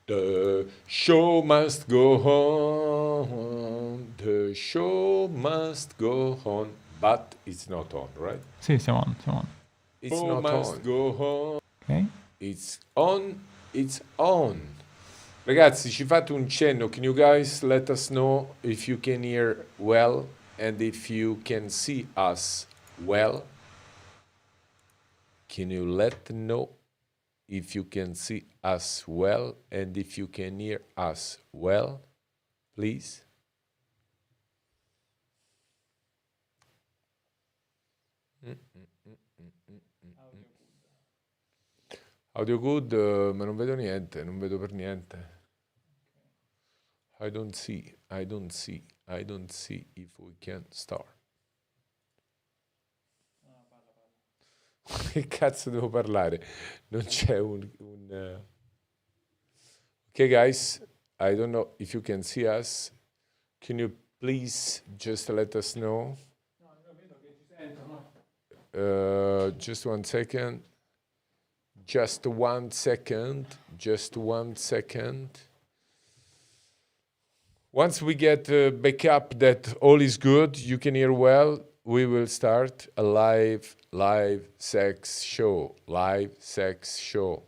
The show must go on. The show must go on. But it's not on, right? Sì, siamo on, siamo on. It's not must on. Go on. Ok. It's on. It's on. Ragazzi, ci fate un cenno. Can you guys let us know if you can hear well and if you can see us well? Can you let know if you can see us well and if you can hear us well, please? Audio good, ma non vedo niente, non vedo per niente. I don't see if we can start. Che cazzo devo parlare? Non c'è un Okay, guys, I don't know if you can see us. Can you please just let us know? No, io vedo che ci sentono. Just 1 second. Just 1 second. Just 1 second. Once we get back up that all is good, you can hear well, we will start a live sex show. Live sex show.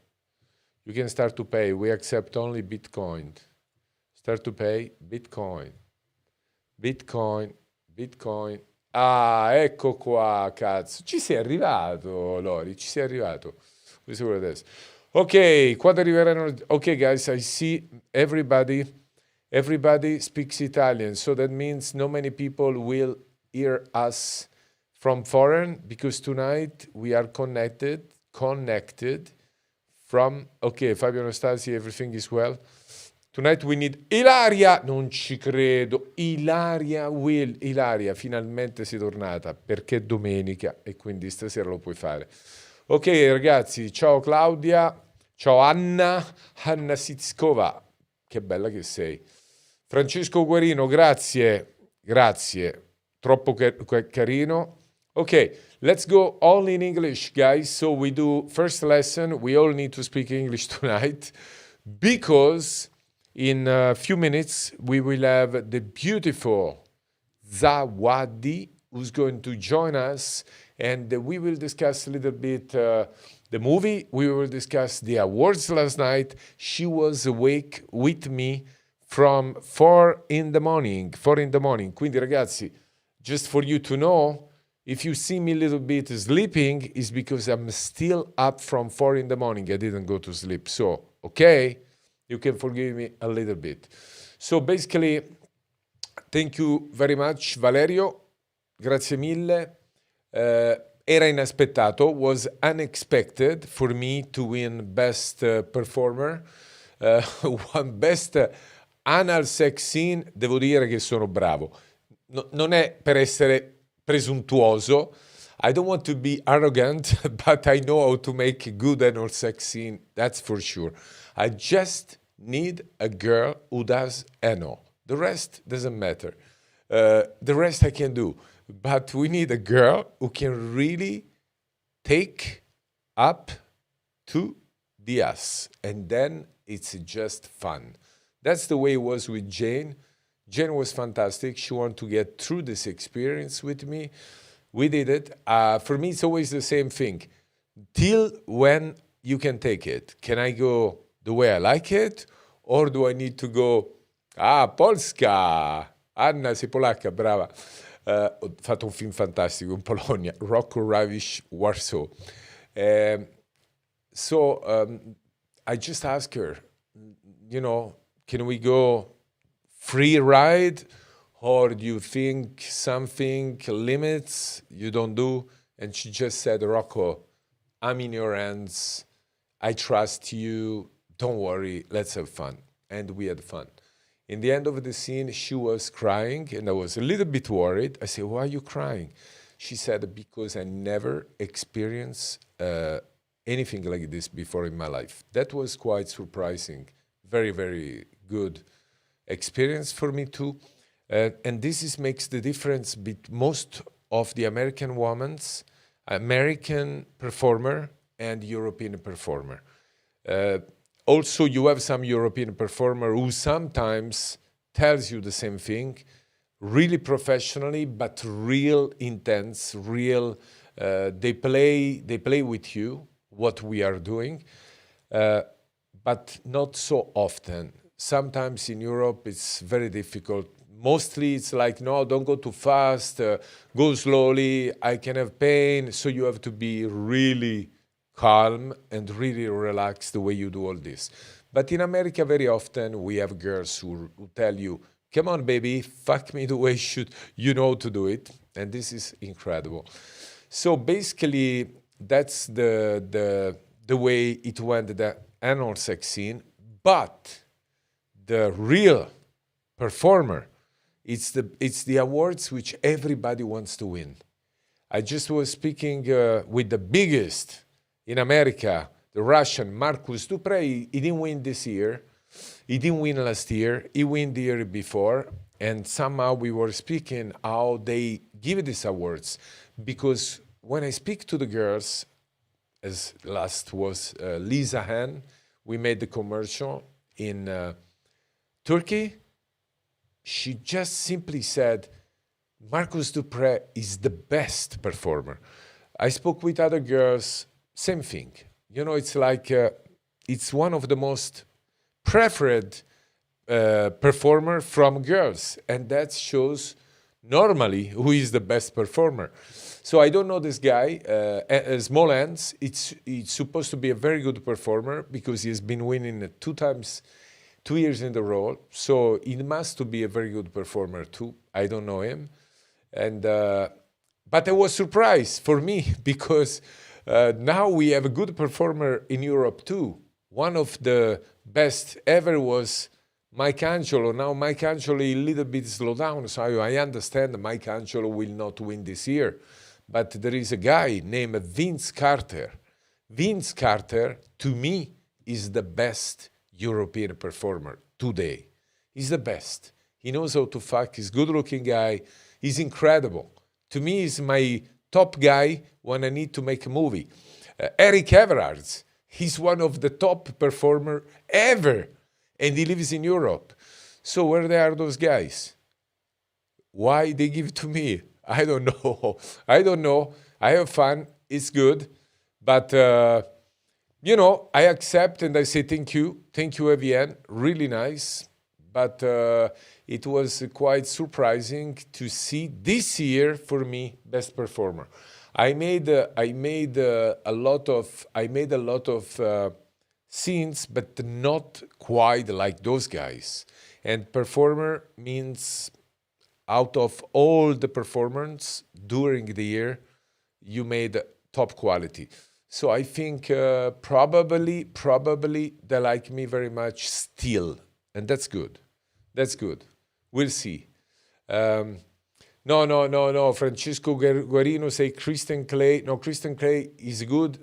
You can start to pay. We accept only Bitcoin. Start to pay Bitcoin. Bitcoin. Bitcoin. Ah, ecco qua, cazzo. Ci sei arrivato, Lori, ci sei arrivato. Questo è quello adesso. Ok, quando arriveranno... Ok, guys, I see everybody speaks Italian, so that means not many people will hear us from foreign, because tonight we are connected from... Ok, Fabio Anastasi, everything is well. Tonight we need Ilaria, non ci credo, Ilaria finalmente sei tornata, perché è domenica e quindi stasera lo puoi fare. Ok ragazzi, ciao Claudia, ciao Anna Sitskova, che bella che sei. Francesco Guarino, grazie, troppo carino. Ok, let's go all in English, guys. So we do first lesson, we all need to speak English tonight, because in a few minutes we will have the beautiful Zawadi who's going to join us, and we will discuss a little bit the movie. We will discuss the awards last night. She was awake with me from 4 in the morning. Quindi ragazzi, just for you to know, if you see me a little bit sleeping, is because I'm still up from 4 in the morning. I didn't go to sleep. So, okay, you can forgive me a little bit. So basically, thank you very much, Valerio. Grazie mille. Era inaspettato, was unexpected for me to win best performer. One best anal sex scene, devo dire che sono bravo. Non è per essere presuntuoso. I don't want to be arrogant, but I know how to make a good anal sex scene, that's for sure. I just need a girl who does anal. The rest doesn't matter. The rest I can do. But we need a girl who can really take up to the ass. And then it's just fun. That's the way it was with Jane. Jane was fantastic. She wanted to get through this experience with me. We did it. For me, it's always the same thing. Till when you can take it. Can I go the way I like it? Or do I need to go, Polska! Anna, sei polacca, brava. Ho fatto un film fantastico in Polonia, Rocco, Warsaw. I just asked her, can we go free ride, or do you think something limits you don't do? And she just said, Rocco, I'm in your hands. I trust you. Don't worry. Let's have fun. And we had fun. In the end of the scene, she was crying, and I was a little bit worried. I said, why are you crying? She said, because I never experienced anything like this before in my life. That was quite surprising. Very, very good experience for me too. And this makes the difference between most of the American performer and European performer. also you have some European performer who sometimes tells you the same thing, really professionally, but real intense, real. They play with you what we are doing, but not so often. Sometimes in Europe it's very difficult. Mostly it's like, no, don't go too fast, go slowly, I can have pain. So you have to be really calm and really relaxed the way you do all this. But in America, very often we have girls who tell you, come on, baby, fuck me the way you know to do it. And this is incredible. So basically, that's the way it went, the annual sex scene. But the real performer, it's the awards which everybody wants to win. I just was speaking with the biggest in America, the Russian Marcus Duprey. He didn't win this year. He didn't win last year. He won the year before. And somehow we were speaking how they give these awards. Because when I speak to the girls, as last was Lisa Han, we made the commercial in Turkey. She just simply said, Marcus Duprey is the best performer. I spoke with other girls, same thing. You know, it's like, it's one of the most preferred performer from girls. And that shows normally who is the best performer. So I don't know this guy, Small Hands. It's supposed to be a very good performer because he has been winning 2 years in a row. So he must be a very good performer too. I don't know him. And but I was surprised for me because now we have a good performer in Europe too. One of the best ever was Mike Angelo. Now Mike Angelo a little bit slowed down, so I understand Mike Angelo will not win this year. But there is a guy named Vince Carter. Vince Carter, to me, is the best European performer today. He's the best. He knows how to fuck. He's a good-looking guy. He's incredible. To me, he's my top guy when I need to make a movie. Eric Everard, he's one of the top performers ever, and he lives in Europe. So where are those guys? Why they give it to me? I don't know. I don't know. I have fun. It's good. But, you know, I accept and I say thank you. Thank you, AVN. Really nice. But it was quite surprising to see this year, for me, best performer. I made a lot of scenes, but not quite like those guys. And performer means out of all the performance during the year, you made top quality. So I think probably they like me very much still, and that's good. That's good. We'll see. No. Francesco Guarino say Christian Clay. No, Christian Clay is a good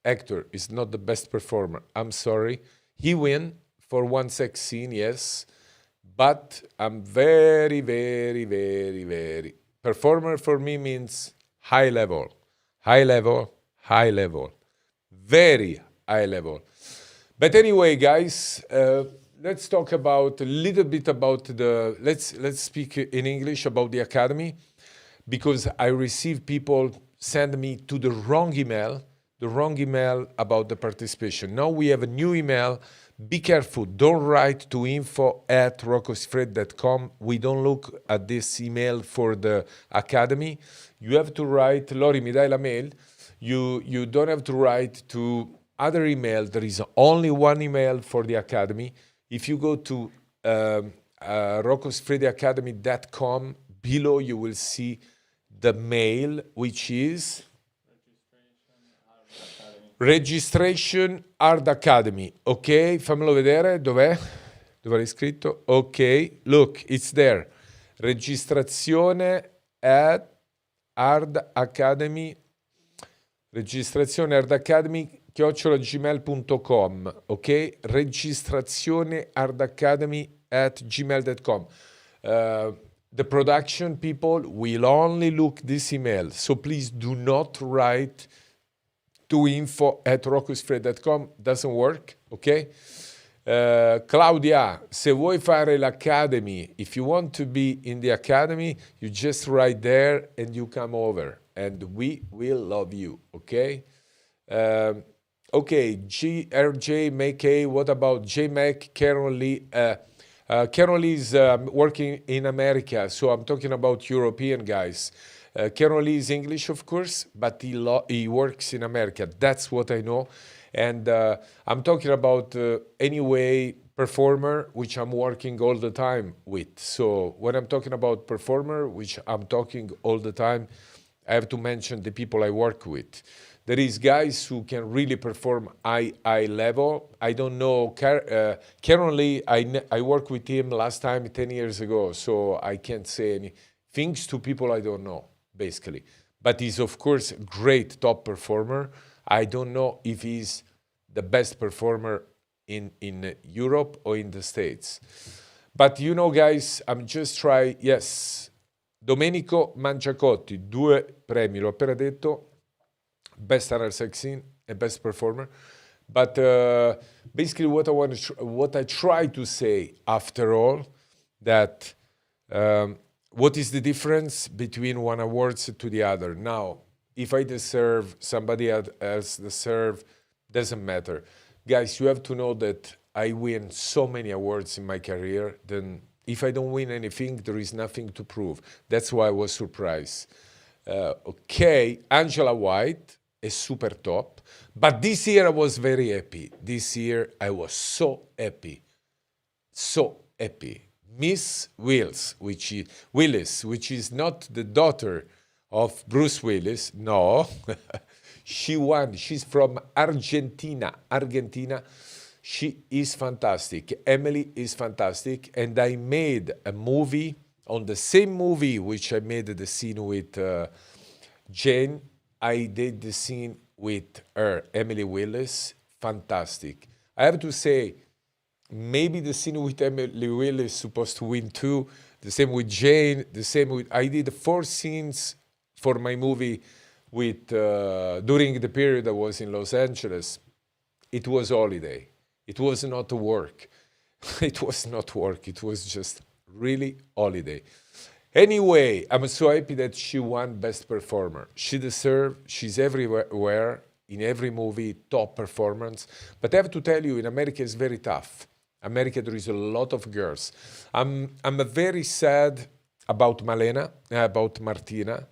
actor. He's not the best performer. I'm sorry. He win for one sex scene, yes. But I'm very. Performer for me means high level. Very high level. But anyway, guys, let's talk about a little bit about let's speak in English about the Academy, because I receive people send me to the wrong email about the participation. Now we have a new email. Be careful, don't write to info@roccosiffredi.com. We don't look at this email for the Academy. You have to write, Lori, mi dai la mail? You don't have to write to other email. There is only one email for the Academy. If you go to roccosiffrediacademy.com, below you will see the mail, which is Registration Art Academy. Ok, fammelo vedere, dov'è? Dove l'hai scritto? Ok, look, it's there. Registrazione at Art Academy. Registrazione Art Academy @gmail.com. Ok, registrazione Art Academy @gmail.com. The production people will only look this email, so please do not write to info@roccosiffredi.com, doesn't work, ok? Claudia, se vuoi fare l'academy, if you want to be in the academy, you just write there and you come over and we will love you, okay? Okay, GRJ, McKay, what about JMac, Carol Lee? Carol Lee is working in America, so I'm talking about European guys. Carol Lee is English, of course, but he works in America. That's what I know. And I'm talking about, anyway, performer, which I'm working all the time with. So when I'm talking about performer, which I'm talking all the time, I have to mention the people I work with. There is guys who can really perform high level. I don't know, currently I worked with him last time 10 years ago, so I can't say any things to people I don't know, basically. But he's, of course, a great top performer. I don't know if he's the best performer in Europe or in the States. But you know, guys, I'm just trying, yes, Domenico Mangiacotti, 2 premi, l'ho appena detto. Best anal sex scene and best performer. But basically what I try to say after all, that what is the difference between one awards to the other? Now, if I deserve, somebody else deserve, doesn't matter. Guys, you have to know that I win so many awards in my career, then if I don't win anything, there is nothing to prove. That's why I was surprised. Okay, Angela White is super top. But this year I was very happy. This year I was so happy. So happy. Miss Willis, which is not the daughter of Bruce Willis. No. She won. She's from Argentina. She is fantastic. Emily is fantastic. And I made a movie, on the same movie which I made the scene with Jane, I did the scene with her, Emily Willis, fantastic. I have to say, maybe the scene with Emily Willis is supposed to win too, the same with Jane, the same with, I did 4 scenes for my movie with, during the period I was in Los Angeles. It was holiday. It was not work. It was not work. It was just really holiday. Anyway, I'm so happy that she won Best Performer. She deserves, she's everywhere, in every movie, top performance. But I have to tell you, in America it's very tough. America, there is a lot of girls. I'm very sad about Malena, about Martina,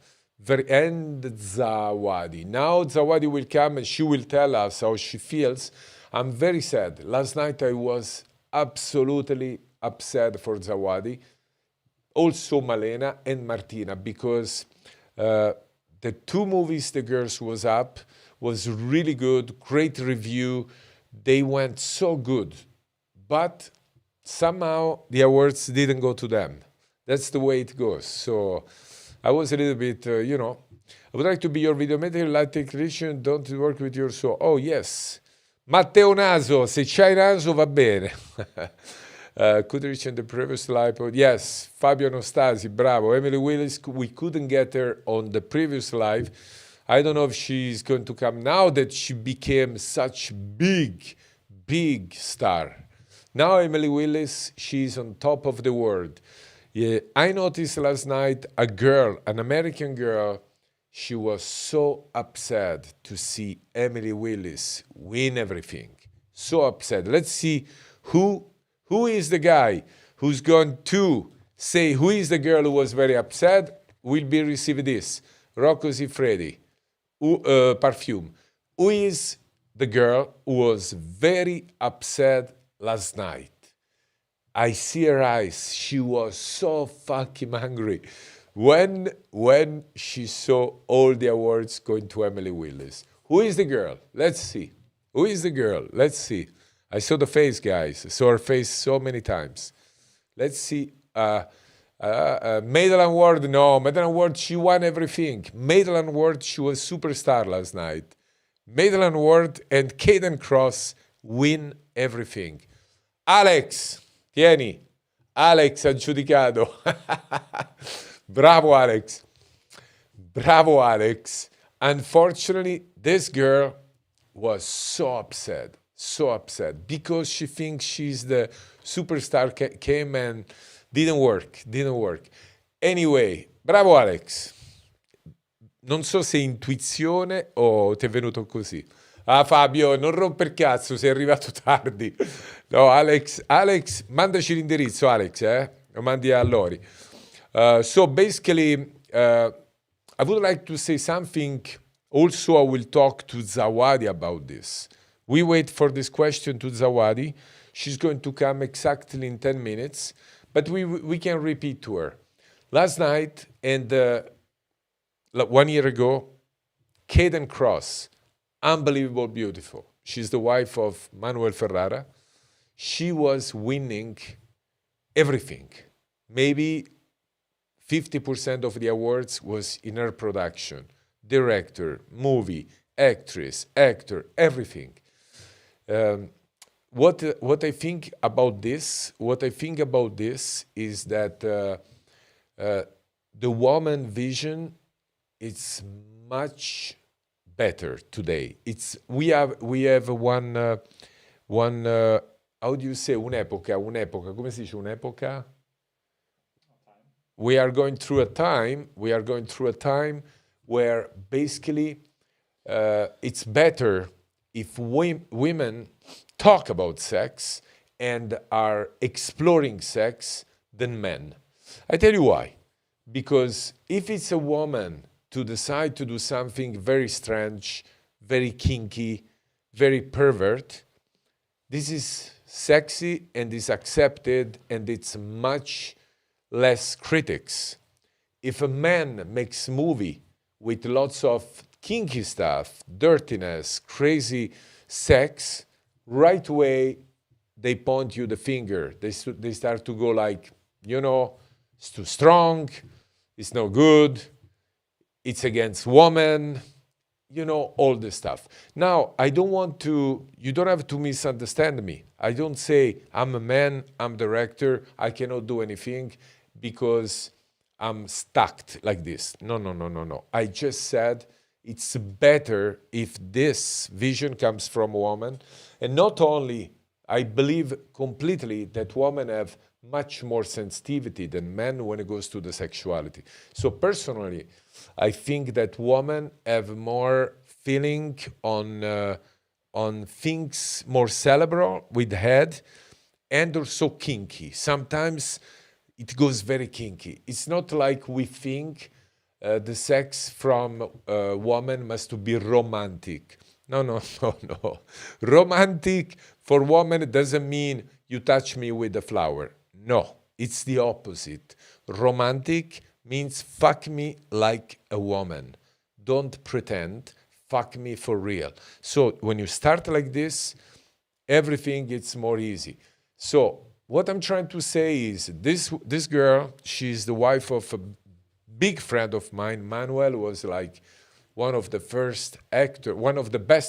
and Zawadi. Now Zawadi will come and she will tell us how she feels. I'm very sad. Last night I was absolutely upset for Zawadi. Also Malena and Martina, because the 2 movies the girls was up was really good, great review. They went so good, but somehow the awards didn't go to them. That's the way it goes. So I was a little bit, I would like to be your video editor, light technician, don't work with your soul. Oh, yes. Matteo Naso, se c'hai naso va bene. Could reach in the previous live. Yes, Fabio Anastasi, bravo. Emily Willis, we couldn't get her on the previous live. I don't know if she's going to come now that she became such big star. Now Emily Willis, she's on top of the world. Yeah, I noticed last night a girl, an American girl, she was so upset to see Emily Willis win everything. So upset. Let's see who is the guy who's going to say who is the girl who was very upset, will be receiving this. Rocco Siffredi, perfume. Who is the girl who was very upset last night? I see her eyes. She was so fucking angry when she saw all the awards going to Emily Willis. Who is the girl? Let's see. Who is the girl? Let's see. I saw the face, guys. I saw her face so many times. Let's see. Madeline Ward, no. Madeline Ward, she won everything. Madeline Ward, she was superstar last night. Madeline Ward and Caden Cross win everything. Alex, tieni. Alex ha giudicato. Bravo, Alex. Bravo, Alex. Unfortunately, this girl, was so upset because she thinks she's the superstar, came and didn't work. Anyway, bravo Alex. Non so se è intuizione o ti è venuto così. Ah Fabio, non romper cazzo, sei arrivato tardi. No, Alex, mandaci l'indirizzo, Alex, lo mandi a Lori. So basically, I would like to say something. Also, I will talk to Zawadi about this. We wait for this question to Zawadi. She's going to come exactly in 10 minutes, but we can repeat to her. Last night and 1 year ago, Caden Cross, unbelievable beautiful. She's the wife of Manuel Ferrara. She was winning everything. Maybe 50% of the awards was in her production. Director, movie, actress, actor, everything. What I think about this? What I think about this is that the woman vision is much better today. We have one how do you say un'epoca? Come si dice un'epoca? We are going through a time where basically it's better if women talk about sex and are exploring sex than men. I tell you why. Because if it's a woman to decide to do something very strange, very kinky, very pervert, this is sexy and is accepted and it's much less critics. If a man makes a movie with lots of kinky stuff, dirtiness, crazy sex, right away they point you the finger. They start to go like, it's too strong, it's no good, it's against women, all this stuff. Now, you don't have to misunderstand me. I don't say I'm a man, I'm director, I cannot do anything because I'm stuck like this. No. I just said it's better if this vision comes from a woman. And not only, I believe completely that women have much more sensitivity than men when it goes to the sexuality. So personally, I think that women have more feeling on things more cerebral with the head and also kinky. Sometimes it goes very kinky. It's not like we think the sex from a woman must be romantic. No. Romantic for women doesn't mean you touch me with a flower. No, it's the opposite. Romantic means fuck me like a woman. Don't pretend, fuck me for real. So when you start like this, everything gets more easy. So what I'm trying to say is this girl, she's the wife of a big friend of mine. Manuel was like one of the best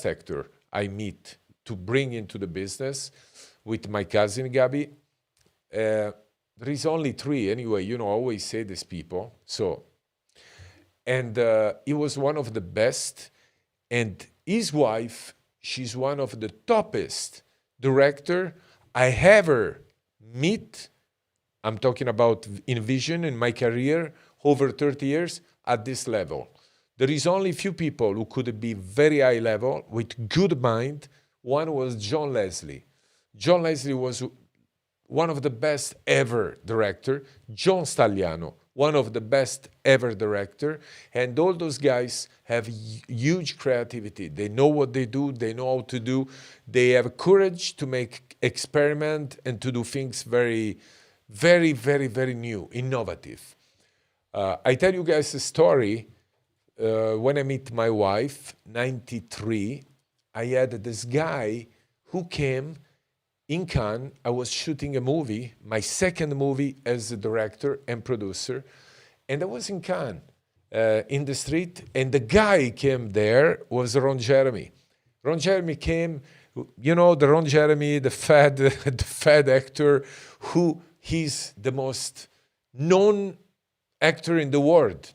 actor I meet to bring into the business with my cousin Gabi. There is only 3 anyway, I always say this people. So, and he was one of the best, and his wife, she's one of the toppest director I ever meet. I'm talking about in vision in my career, over 30 years at this level. There is only few people who could be very high level with good mind. One was John Leslie. John Leslie was one of the best ever director. John Stagliano, one of the best ever director. And all those guys have huge creativity. They know what they do. They know how to do. They have courage to make experiment and to do things very, very, very, very new, innovative. I tell you guys a story. When I met my wife, 93, I had this guy who came in Cannes. I was shooting a movie, my second movie as a director and producer, and I was in Cannes, in the street, and the guy came there was Ron Jeremy. Ron Jeremy came, the Ron Jeremy, the fat actor, who he's the most known actor in the world,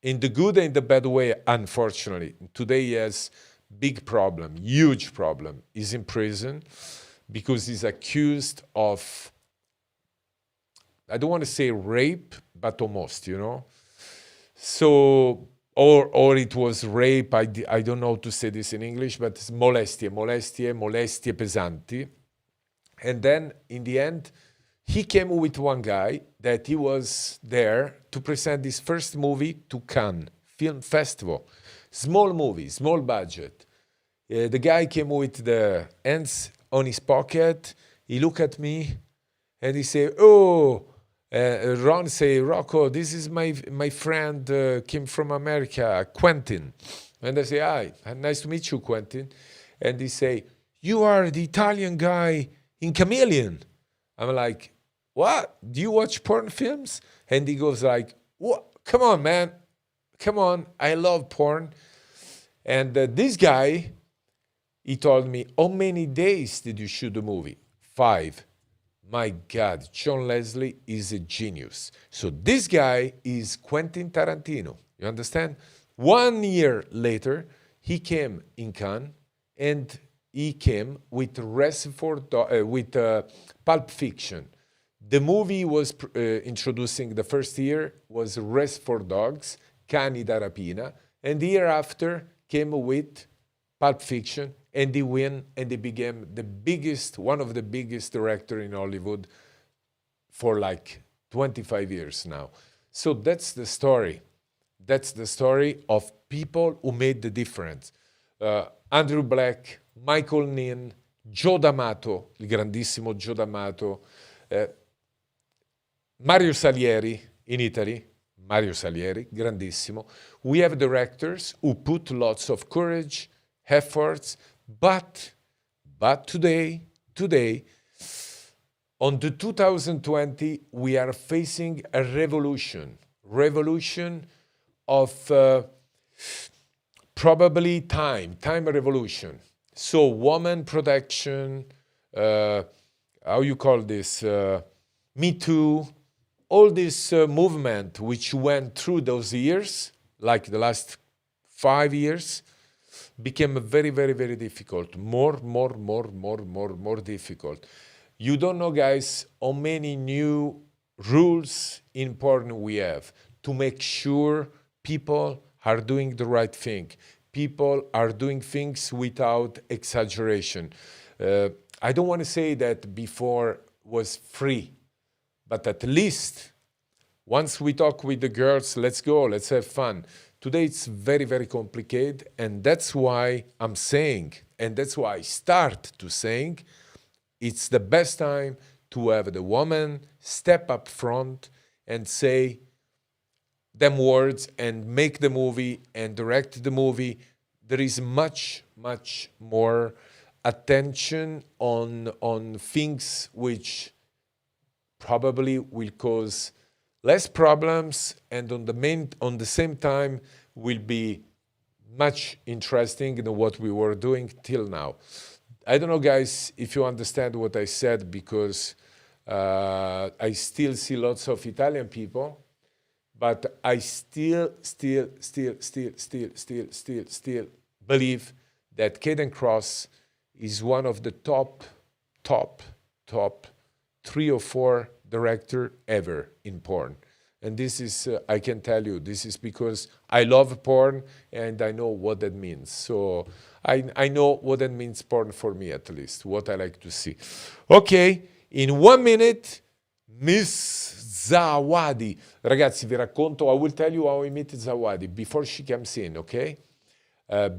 in the good and the bad way, unfortunately. Today he has big problem, huge problem. He's in prison because he's accused of, I don't want to say rape, but almost, you know. So, or it was rape, I don't know how to say this in English, but it's molestie pesanti. And then in the end, he came with one guy that he was there to present his first movie to Cannes Film Festival. Small movie, small budget. The guy came with the hands on his pocket. He looked at me and he said, oh, Ron say, Rocco, this is my friend, came from America, Quentin. And I say, hi, nice to meet you, Quentin. And he say, you are the Italian guy in Chameleon. I'm like, what? Do you watch porn films? And he goes like, what? Come on, man. Come on. I love porn. And this guy, he told me, how many days did you shoot the movie? 5. My God, John Leslie is a genius. So this guy is Quentin Tarantino. You understand? 1 year later, he came in Cannes and he came with Pulp Fiction. The movie was introducing the first year was Rest for Dogs, Cani da Rapina, and the year after came with Pulp Fiction, and he won, and he became the biggest, one of the biggest director in Hollywood for like 25 years now. So that's the story. That's the story of people who made the difference. Andrew Black, Michael Ninn, Joe D'Amato, il grandissimo Joe D'Amato, Mario Salieri in Italy, Mario Salieri, grandissimo. We have directors who put lots of courage, efforts, but today, on the 2020, we are facing a revolution of probably time revolution. So woman protection, how you call this, Me Too, all this movement which went through those years, like the last 5 years, became very, very, very difficult. More difficult. You don't know, guys, how many new rules in porn we have to make sure people are doing the right thing. People are doing things without exaggeration. I don't want to say that before was free, but at least once we talk with the girls, let's go, let's have fun. Today it's very, very complicated, and that's why I'm saying, and that's why I start to saying, it's the best time to have the woman step up front and say them words and make the movie and direct the movie. There is much more attention on things which probably will cause less problems, and on the same time will be much interesting in what we were doing till now. I don't know, guys, if you understand what I said, because I still see lots of Italian people, but I still believe that Caden Cross is one of the top 3 or 4 director ever in porn. And this is, I can tell you, this is because I love porn and I know what that means. So I know what that means, porn for me at least, what I like to see. Okay, in 1 minute, Miss Zawadi. Ragazzi, vi racconto, I will tell you how I meet Zawadi before she comes in, okay?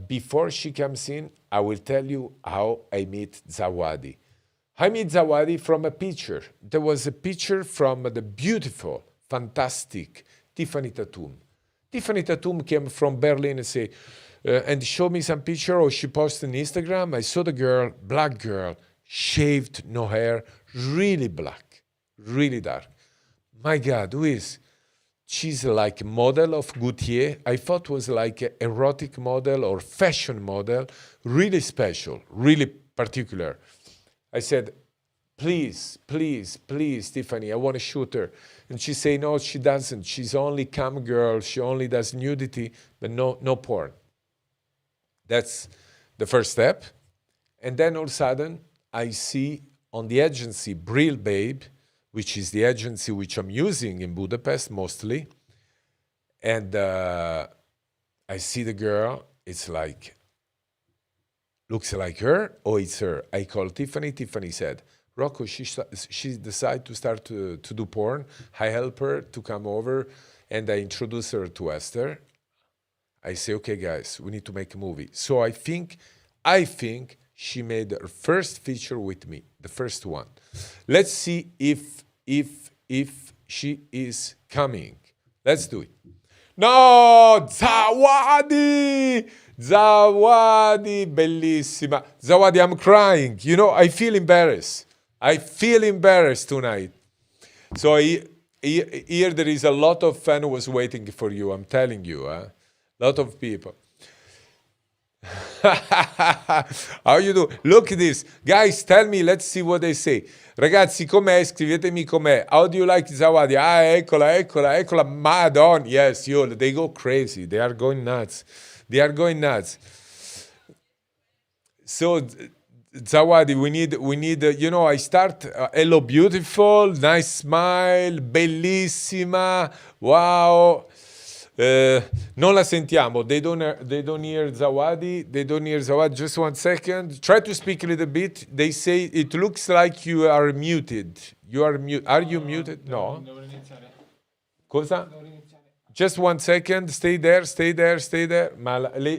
Before she comes in, I will tell you how I meet Zawadi. I meet Zawadi from a picture. There was a picture from the beautiful, fantastic Tiffany Tatum. Tiffany Tatum came from Berlin and showed me some picture, or she posted on Instagram. I saw the girl, black girl, shaved, no hair, really black, really dark. My God, who is? She's like a model of Gautier. I thought was like an erotic model or fashion model, really special, really particular. I said, please, Tiffany, I want to shoot her. And she said, no, she doesn't. She's only cam girl. She only does nudity, but no porn. That's the first step. And then all of a sudden, I see on the agency Brill Babe, which is the agency which I'm using in Budapest mostly. And I see the girl, it's like, looks like her, or it's her. I call Tiffany. Tiffany said, Rocco, she decided to start to do porn. I help her to come over, and I introduce her to Esther. I say, okay, guys, we need to make a movie. So I think she made her first feature with me, the first one. Let's see if she is coming. Let's do it. No, Zawadi! Zawadi, bellissima. Zawadi, I'm crying. You know, I feel embarrassed. I feel embarrassed tonight. So here there is a lot of fans who was waiting for you. I'm telling you, a lot of people. How you do? Look at this. Guys, tell me, let's see what they say. Ragazzi, com'è? Scrivetemi com'è. How do you like Zawadi? Ah, eccola. Madonna. Yes, they go crazy. They are going nuts. So, Zawadi, we need, I start, hello, beautiful, nice smile, bellissima, wow. Non la sentiamo. They don't hear Zawadi. Just 1 second. Try to speak a little bit. They say it looks like you are muted. Are you muted? No. Devo iniziare. Cosa? Just 1 second. Stay there. Ma lei